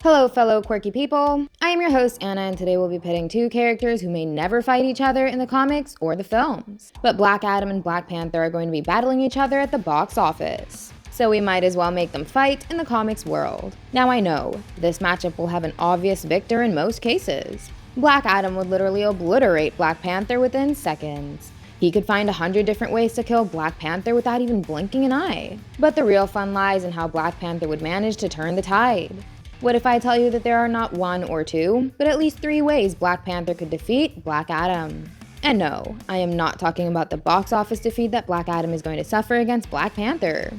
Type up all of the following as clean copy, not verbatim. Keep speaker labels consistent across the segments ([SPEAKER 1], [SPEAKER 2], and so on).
[SPEAKER 1] Hello, fellow quirky people. I am your host, Anna, and today we'll be pitting two characters who may never fight each other in the comics or the films. But Black Adam and Black Panther are going to be battling each other at the box office. So we might as well make them fight in the comics world. Now I know, this matchup will have an obvious victor in most cases. Black Adam would literally obliterate Black Panther within seconds. He could find 100 different ways to kill Black Panther without even blinking an eye. But the real fun lies in how Black Panther would manage to turn the tide. What if I tell you that there are not one or two, but at least 3 ways Black Panther could defeat Black Adam? And no, I am not talking about the box office defeat that Black Adam is going to suffer against Black Panther.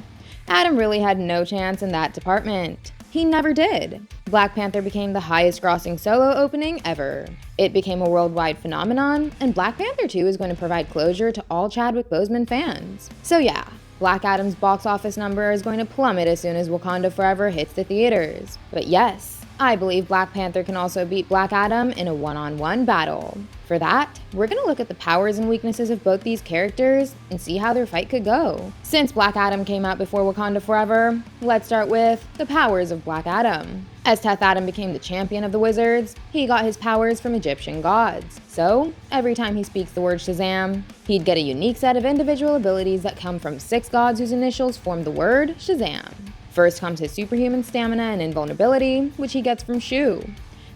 [SPEAKER 1] Adam really had no chance in that department. He never did. Black Panther became the highest grossing solo opening ever. It became a worldwide phenomenon, and Black Panther 2 is going to provide closure to all Chadwick Boseman fans. So yeah, Black Adam's box office number is going to plummet as soon as Wakanda Forever hits the theaters. But yes, I believe Black Panther can also beat Black Adam in a one-on-one battle. For that, we're going to look at the powers and weaknesses of both these characters and see how their fight could go. Since Black Adam came out before Wakanda Forever, let's start with the powers of Black Adam. As Teth Adam became the champion of the wizards, he got his powers from Egyptian gods. So, every time he speaks the word Shazam, he'd get a unique set of individual abilities that come from 6 gods whose initials form the word Shazam. First comes his superhuman stamina and invulnerability, which he gets from Shu.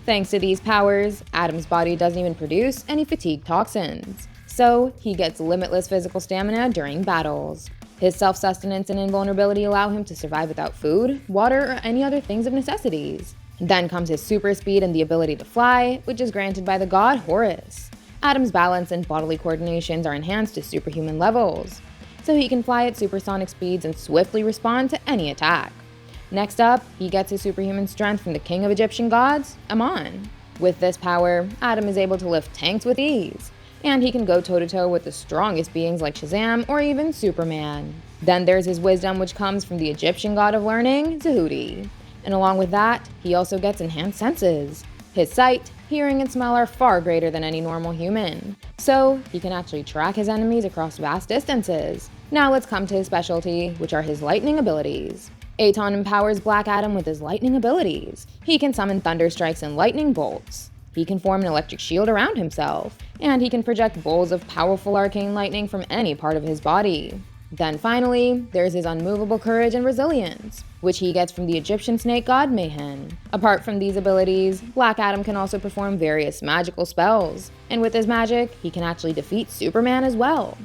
[SPEAKER 1] Thanks to these powers, Adam's body doesn't even produce any fatigue toxins. So, he gets limitless physical stamina during battles. His self-sustenance and invulnerability allow him to survive without food, water, or any other things of necessities. Then comes his super speed and the ability to fly, which is granted by the god Horus. Adam's balance and bodily coordinations are enhanced to superhuman levels, so he can fly at supersonic speeds and swiftly respond to any attack. Next up, he gets his superhuman strength from the king of Egyptian gods, Ammon. With this power, Adam is able to lift tanks with ease, and he can go toe-to-toe with the strongest beings like Shazam or even Superman. Then there's his wisdom, which comes from the Egyptian god of learning, Zehuti. And along with that, he also gets enhanced senses. His sight, hearing, and smell are far greater than any normal human, so he can actually track his enemies across vast distances. Now let's come to his specialty, which are his lightning abilities. Aton empowers Black Adam with his lightning abilities. He can summon thunder strikes and lightning bolts. He can form an electric shield around himself, and he can project bolts of powerful arcane lightning from any part of his body. Then finally, there's his unmovable courage and resilience, which he gets from the Egyptian snake god Mehen. Apart from these abilities, Black Adam can also perform various magical spells, and with his magic, he can actually defeat Superman as well.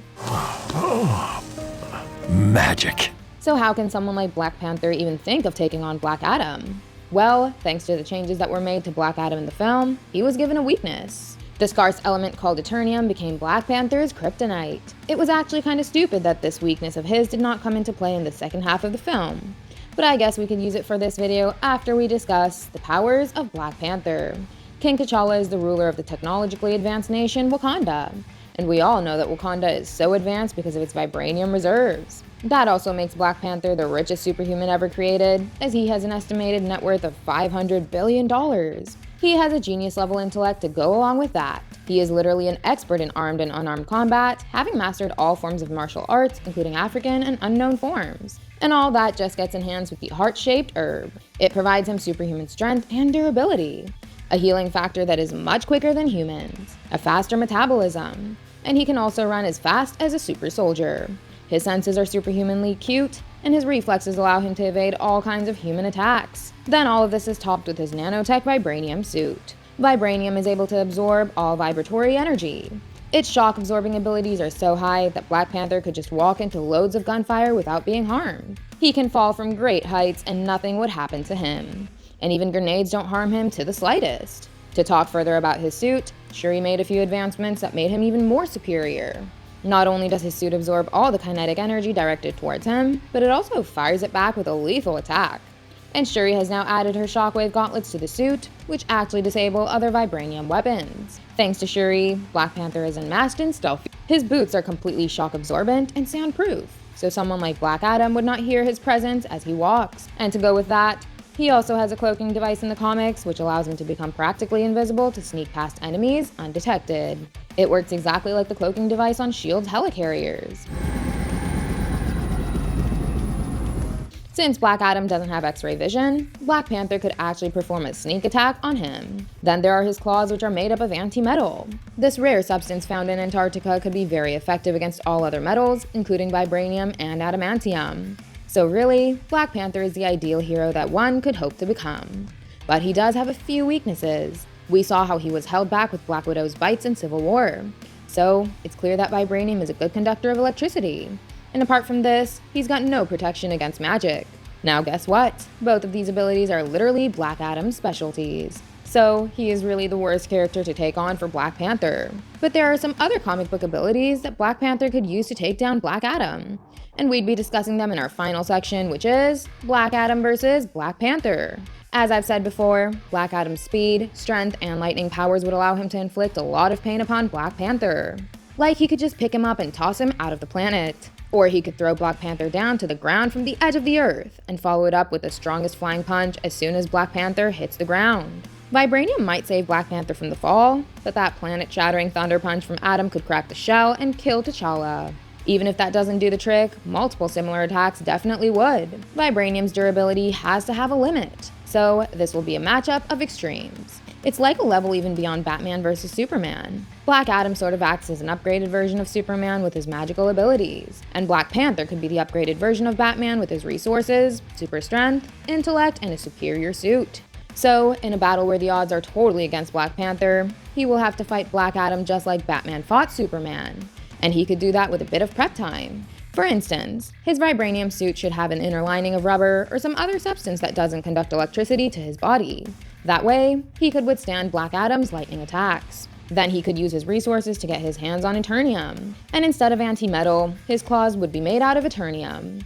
[SPEAKER 2] Magic.
[SPEAKER 1] So how can someone like Black Panther even think of taking on Black Adam? Well, thanks to the changes that were made to Black Adam in the film, he was given a weakness. The scarce element called Eternium became Black Panther's kryptonite. It was actually kind of stupid that this weakness of his did not come into play in the second half of the film, but I guess we could use it for this video after we discuss the powers of Black Panther. King T'Challa is the ruler of the technologically advanced nation Wakanda, and we all know that Wakanda is so advanced because of its vibranium reserves. That also makes Black Panther the richest superhuman ever created, as he has an estimated net worth of $500 billion. He has a genius-level intellect to go along with that. He is literally an expert in armed and unarmed combat, having mastered all forms of martial arts, including African and unknown forms. And all that just gets enhanced with the heart-shaped herb. It provides him superhuman strength and durability, a healing factor that is much quicker than humans, a faster metabolism, and he can also run as fast as a super soldier. His senses are superhumanly acute, and his reflexes allow him to evade all kinds of human attacks. Then all of this is topped with his nanotech vibranium suit. Vibranium is able to absorb all vibratory energy. Its shock-absorbing abilities are so high that Black Panther could just walk into loads of gunfire without being harmed. He can fall from great heights and nothing would happen to him. And even grenades don't harm him to the slightest. To talk further about his suit, Shuri made a few advancements that made him even more superior. Not only does his suit absorb all the kinetic energy directed towards him, but it also fires it back with a lethal attack. And Shuri has now added her shockwave gauntlets to the suit, which actually disable other vibranium weapons. Thanks to Shuri, Black Panther is unmasked and stealthy. His boots are completely shock absorbent and soundproof, so someone like Black Adam would not hear his presence as he walks. And to go with that, he also has a cloaking device in the comics, which allows him to become practically invisible to sneak past enemies undetected. It works exactly like the cloaking device on S.H.I.E.L.D.'s helicarriers. Since Black Adam doesn't have X-ray vision, Black Panther could actually perform a sneak attack on him. Then there are his claws, which are made up of anti-metal. This rare substance found in Antarctica could be very effective against all other metals, including vibranium and adamantium. So really, Black Panther is the ideal hero that one could hope to become. But he does have a few weaknesses. We saw how he was held back with Black Widow's bites in Civil War. So it's clear that vibranium is a good conductor of electricity. And apart from this, he's got no protection against magic. Now guess what? Both of these abilities are literally Black Adam's specialties. So he is really the worst character to take on for Black Panther. But there are some other comic book abilities that Black Panther could use to take down Black Adam. And we'd be discussing them in our final section, which is Black Adam versus Black Panther. As I've said before, Black Adam's speed, strength, and lightning powers would allow him to inflict a lot of pain upon Black Panther. Like he could just pick him up and toss him out of the planet. Or he could throw Black Panther down to the ground from the edge of the earth and follow it up with the strongest flying punch as soon as Black Panther hits the ground. Vibranium might save Black Panther from the fall, but that planet-shattering thunder punch from Adam could crack the shell and kill T'Challa. Even if that doesn't do the trick, multiple similar attacks definitely would. Vibranium's durability has to have a limit, so this will be a matchup of extremes. It's like a level even beyond Batman vs Superman. Black Adam sort of acts as an upgraded version of Superman with his magical abilities, and Black Panther could be the upgraded version of Batman with his resources, super strength, intellect, and a superior suit. So, in a battle where the odds are totally against Black Panther, he will have to fight Black Adam just like Batman fought Superman, and he could do that with a bit of prep time. For instance, his vibranium suit should have an inner lining of rubber or some other substance that doesn't conduct electricity to his body. That way, he could withstand Black Adam's lightning attacks. Then he could use his resources to get his hands on Eternium. And instead of anti-metal, his claws would be made out of Eternium.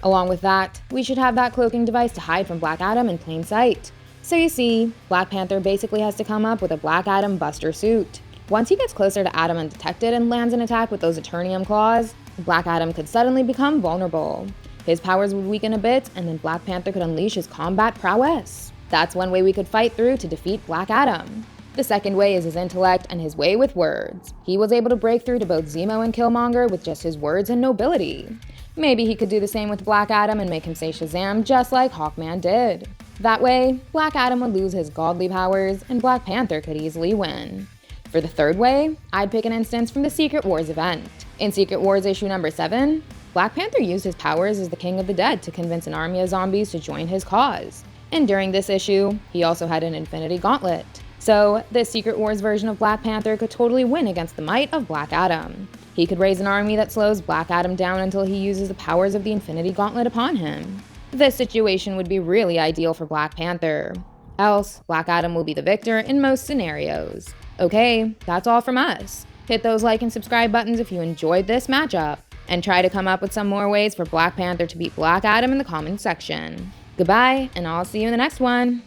[SPEAKER 1] Along with that, we should have that cloaking device to hide from Black Adam in plain sight. So you see, Black Panther basically has to come up with a Black Adam Buster suit. Once he gets closer to Adam undetected and lands an attack with those Eternium claws, Black Adam could suddenly become vulnerable. His powers would weaken a bit, and then Black Panther could unleash his combat prowess. That's one way we could fight through to defeat Black Adam. The second way is his intellect and his way with words. He was able to break through to both Zemo and Killmonger with just his words and nobility. Maybe he could do the same with Black Adam and make him say Shazam just like Hawkman did. That way, Black Adam would lose his godly powers, and Black Panther could easily win. For the third way, I'd pick an instance from the Secret Wars event. In Secret Wars issue number 7, Black Panther used his powers as the King of the Dead to convince an army of zombies to join his cause. And during this issue, he also had an Infinity Gauntlet. So, this Secret Wars version of Black Panther could totally win against the might of Black Adam. He could raise an army that slows Black Adam down until he uses the powers of the Infinity Gauntlet upon him. This situation would be really ideal for Black Panther. Else, Black Adam will be the victor in most scenarios. Okay, that's all from us. Hit those like and subscribe buttons if you enjoyed this matchup, and try to come up with some more ways for Black Panther to beat Black Adam in the comments section. Goodbye, and I'll see you in the next one.